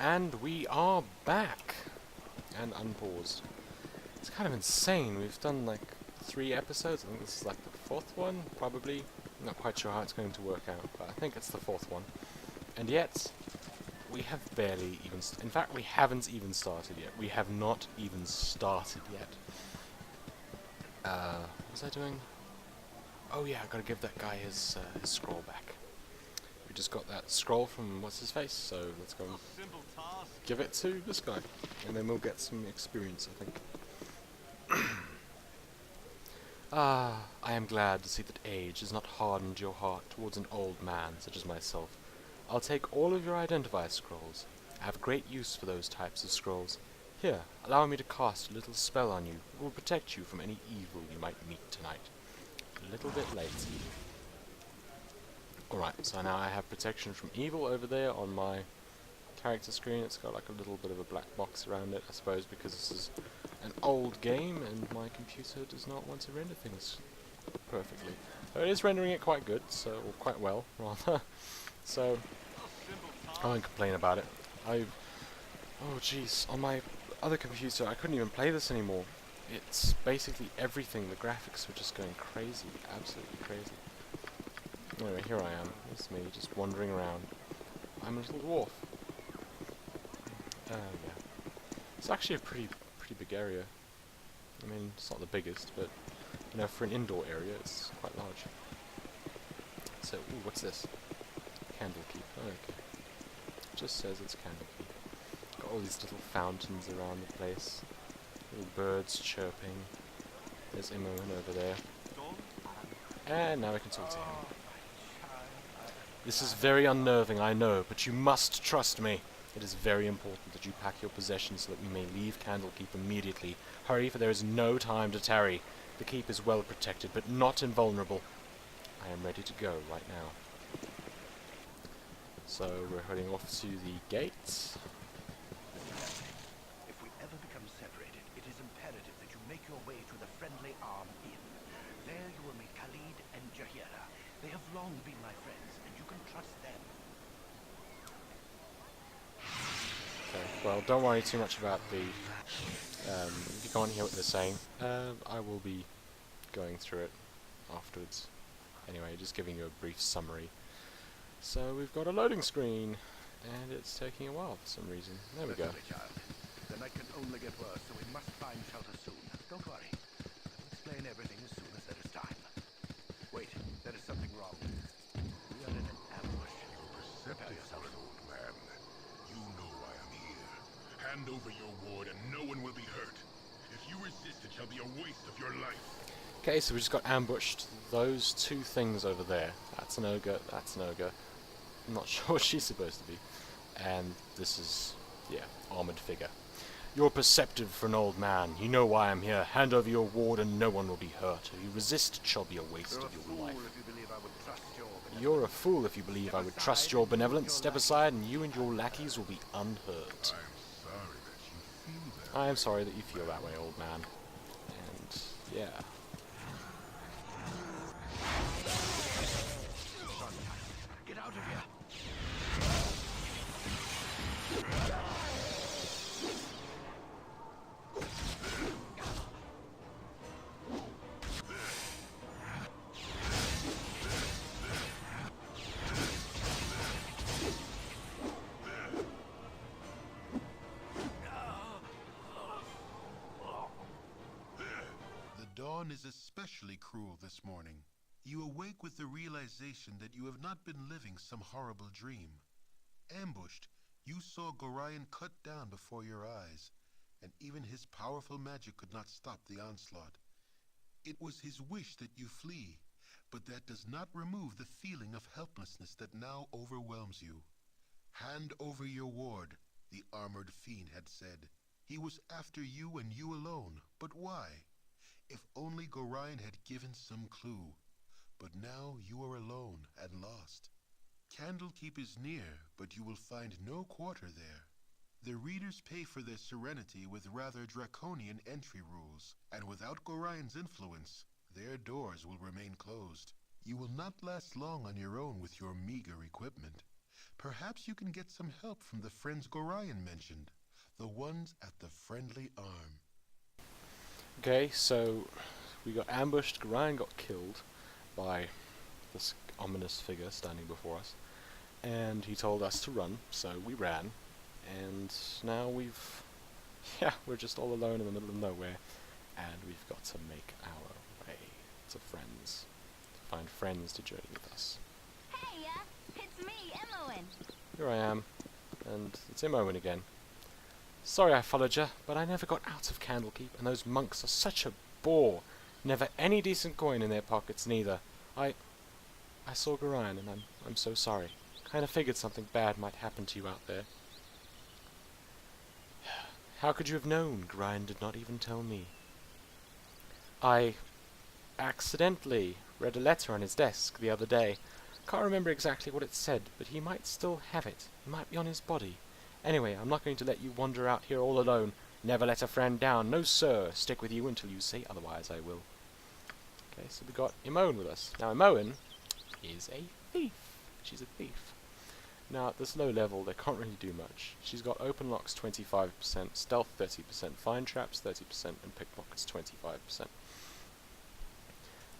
And we are back! And unpaused. It's kind of insane. We've done like 3 episodes. I think this is like the 4th one, probably. I'm not quite sure how it's going to work out, but I think it's the 4th one. And yet, we have barely even... in fact, we haven't even started yet. We have not even started yet. What was I doing? Oh yeah, I gotta give that guy his scroll back. We just got that scroll from what's-his-face, so let's go and give it to this guy. And then we'll get some experience, I think. Ah, I am glad to see that age has not hardened your heart towards an old man such as myself. I'll take all of your identifier scrolls. I have great use for those types of scrolls. Here, allow me to cast a little spell on you. It will protect you from any evil you might meet tonight. A little bit late. Alright, so now I have protection from evil over there on my character screen. It's got like a little bit of a black box around it, I suppose, because this is an old game and my computer does not want to render things perfectly. But it is rendering it quite good, so, or quite well, rather. So, I won't complain about it. oh jeez, on my other computer I couldn't even play this anymore. It's basically everything. The graphics were just going crazy, absolutely crazy. Anyway, here I am. It's me, just wandering around. I'm a little dwarf. Yeah. It's actually a pretty big area. I mean, it's not the biggest, but, you know, for an indoor area, it's quite large. So, ooh, what's this? Candlekeep. Oh, okay. It just says it's Candlekeep. Got all these little fountains around the place. Little birds chirping. There's Imoen over there. And now we can talk to him. This is very unnerving, I know, but you must trust me. It is very important that you pack your possessions so that we may leave Candlekeep immediately. Hurry, for there is no time to tarry. The keep is well protected, but not invulnerable. I am ready to go right now. So, we're heading off to the gates. If we ever become separated, it is imperative that you make your way to the Friendly Arm Inn. There you will meet Khalid and Jaheera. They have long been my friends, and you can trust them. Okay, well, don't worry too much about the... if you can't hear what they're saying, I will be going through it afterwards. Anyway, just giving you a brief summary. So, we've got a loading screen, and it's taking a while for some reason. There we go. Child. The night can only get worse, so we must find shelter soon. Don't worry. I'll explain everything as soon as there is time. Wait, there is something wrong. We are in an ambush. Prepare yourself. Old man. You know why I'm here. Hand over your ward and no one will be hurt. If you resist, it shall be a waste of your life. Okay, so we just got ambushed. Those 2 things over there. That's an ogre, that's an ogre. I'm not sure what she's supposed to be. And this is, yeah, armoured figure. You're perceptive for an old man. You know why I'm here. Hand over your ward and no one will be hurt. If you resist, it shall be a waste of your life. You're a fool if you believe I would trust your benevolence. Step aside and you and your lackeys will be unhurt. I'm sorry that you feel that. I am sorry that you feel that way, old man. And, yeah. Get out of here. The dawn is especially cruel this morning. You awake with the realization that you have not been living some horrible dream. Ambushed, you saw Gorion cut down before your eyes, and even his powerful magic could not stop the onslaught. It was his wish that you flee, but that does not remove the feeling of helplessness that now overwhelms you. Hand over your ward, the armored fiend had said. He was after you and you alone, but why? If only Gorion had given some clue. But now you are alone and lost. Candlekeep is near, but you will find no quarter there. The readers pay for their serenity with rather draconian entry rules, and without Gorion's influence, their doors will remain closed. You will not last long on your own with your meager equipment. Perhaps you can get some help from the friends Gorion mentioned. The ones at the Friendly Arm. Okay, so we got ambushed, Gorion got killed by this ominous figure standing before us, and he told us to run, so we ran, and now we're just all alone in the middle of nowhere, and we've got to make our way to friends, to find friends to journey with us. Hey, it's me, Imoen. Here I am, and it's Imoen again. Sorry I followed you, but I never got out of Candlekeep, and those monks are such a bore. Never any decent coin in their pockets, neither. I saw Gorion, and I'm so sorry. Kinda figured something bad might happen to you out there. How could you have known? Gorion did not even tell me. I accidentally read a letter on his desk the other day. Can't remember exactly what it said, but he might still have it. It might be on his body. Anyway, I'm not going to let you wander out here all alone. Never let a friend down. No, sir. Stick with you until you say otherwise, I will. Okay, so we got Imoen with us. Now, Imoen is a thief. She's a thief. Now, at this low level, they can't really do much. She's got open locks 25%, stealth 30%, find traps 30%, and pickpockets 25%.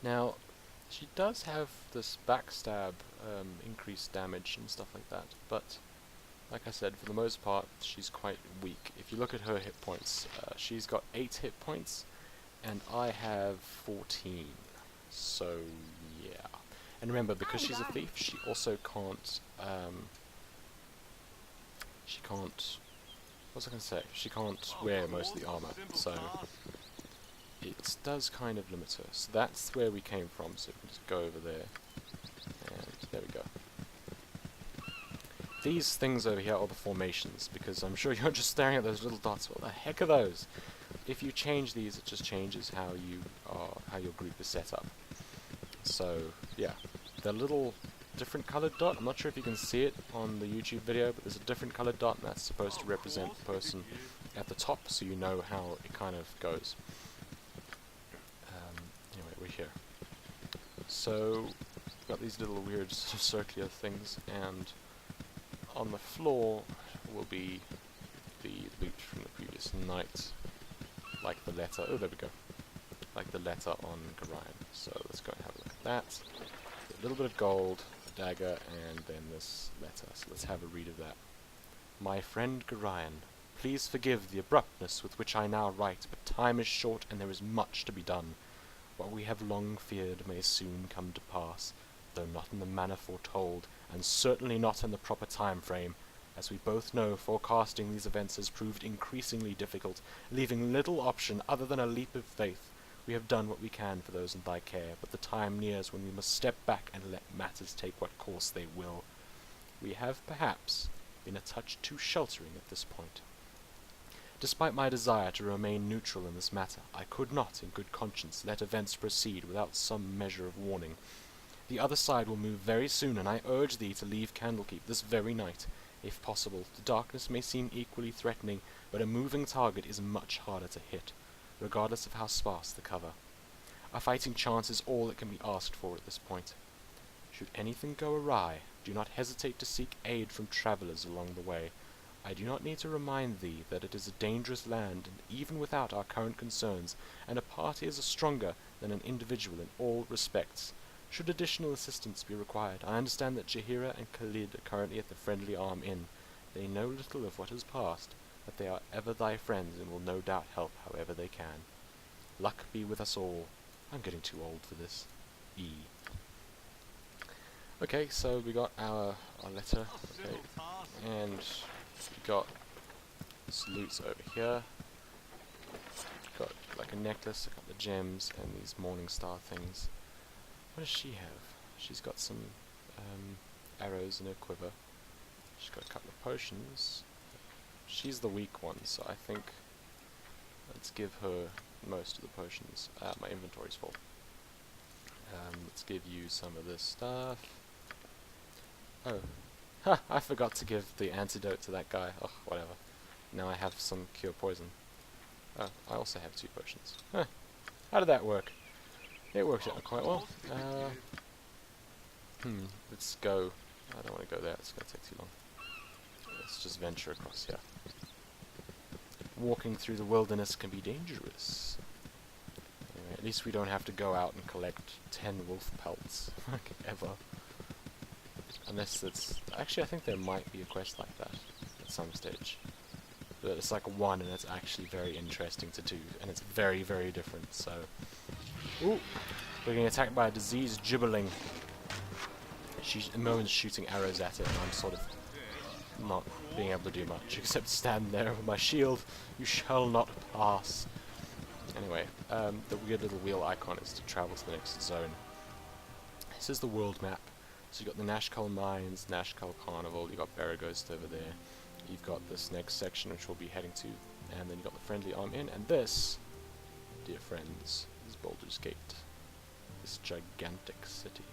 Now, she does have this backstab, increased damage and stuff like that, but like I said, for the most part, she's quite weak. If you look at her hit points, she's got 8 hit points, and I have 14. So, yeah. And remember, because she's a thief, she also can't, what's I going to say? She can't wear most of the armor, so it does kind of limit her. So that's where we came from, so we can just go over there, and there we go. These things over here are the formations, because I'm sure you're just staring at those little dots. What the heck are those? If you change these, it just changes how your group is set up. So, yeah. The little different colored dot, I'm not sure if you can see it on the YouTube video, but there's a different colored dot, and that's supposed to represent the person at the top, so you know how it kind of goes. Anyway, we're here. So, we've got these little weird sort of circular things, and on the floor will be the loot from the previous night, like the letter. Oh, there we go. Like the letter on Gorion. So let's go and have a look at that. A little bit of gold, a dagger, and then this letter. So let's have a read of that. My friend Gorion, please forgive the abruptness with which I now write, but time is short and there is much to be done. What we have long feared may soon come to pass, though not in the manner foretold, and certainly not in the proper time frame. As we both know, forecasting these events has proved increasingly difficult, leaving little option other than a leap of faith. We have done what we can for those in thy care, but the time nears when we must step back and let matters take what course they will. We have, perhaps, been a touch too sheltering at this point. Despite my desire to remain neutral in this matter, I could not, in good conscience, let events proceed without some measure of warning. The other side will move very soon, and I urge thee to leave Candlekeep this very night. If possible, the darkness may seem equally threatening, but a moving target is much harder to hit, regardless of how sparse the cover. A fighting chance is all that can be asked for at this point. Should anything go awry, do not hesitate to seek aid from travelers along the way. I do not need to remind thee that it is a dangerous land, and even without our current concerns, and a party is stronger than an individual in all respects. Should additional assistance be required, I understand that Jaheira and Khalid are currently at the Friendly Arm Inn. They know little of what has passed, but they are ever thy friends and will no doubt help however they can. Luck be with us all. I'm getting too old for this. E. Okay, so we got our letter, okay, and we got some loot over here. Got like a necklace, a couple of gems, and these morning star things. What does she have? She's got some arrows in her quiver. She's got a couple of potions. She's the weak one, so I think let's give her most of the potions. My inventory's full. Let's give you some of this stuff. Oh, ha! I forgot to give the antidote to that guy. Oh, whatever. Now I have some cure poison. Oh, I also have 2 potions. Huh. How did that work? It worked out quite well. Let's go I don't want to go there, it's going to take too long. Let's just venture across here. Walking through the wilderness can be dangerous. Anyway, at least we don't have to go out and collect 10 wolf pelts, like, ever. Unless it's... Actually, I think there might be a quest like that at some stage. But it's like one, and it's actually very interesting to do, and it's very, very different, so... Ooh! We're getting attacked by a diseased gibberling. Moen's shooting arrows at it, and I'm sort of not being able to do much, except stand there with my shield. You shall not pass. Anyway, the weird little wheel icon is to travel to the next zone. This is the world map. So you've got the Nashkel Mines, Nashkel Carnival, you've got Baraghost over there, you've got this next section which we'll be heading to, and then you've got the Friendly Arm Inn, and this, dear friends, is Baldur's Gate. This gigantic city.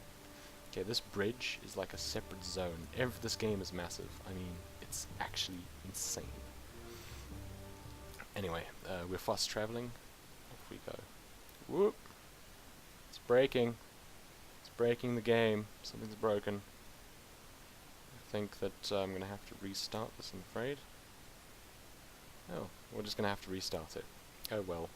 Okay, this bridge is like a separate zone. This game is massive. I mean, it's actually insane. Anyway, we're fast traveling. Off we go. Whoop! It's breaking. It's breaking the game. Something's broken. I think that I'm going to have to restart this, I'm afraid. Oh, we're just going to have to restart it. Oh well.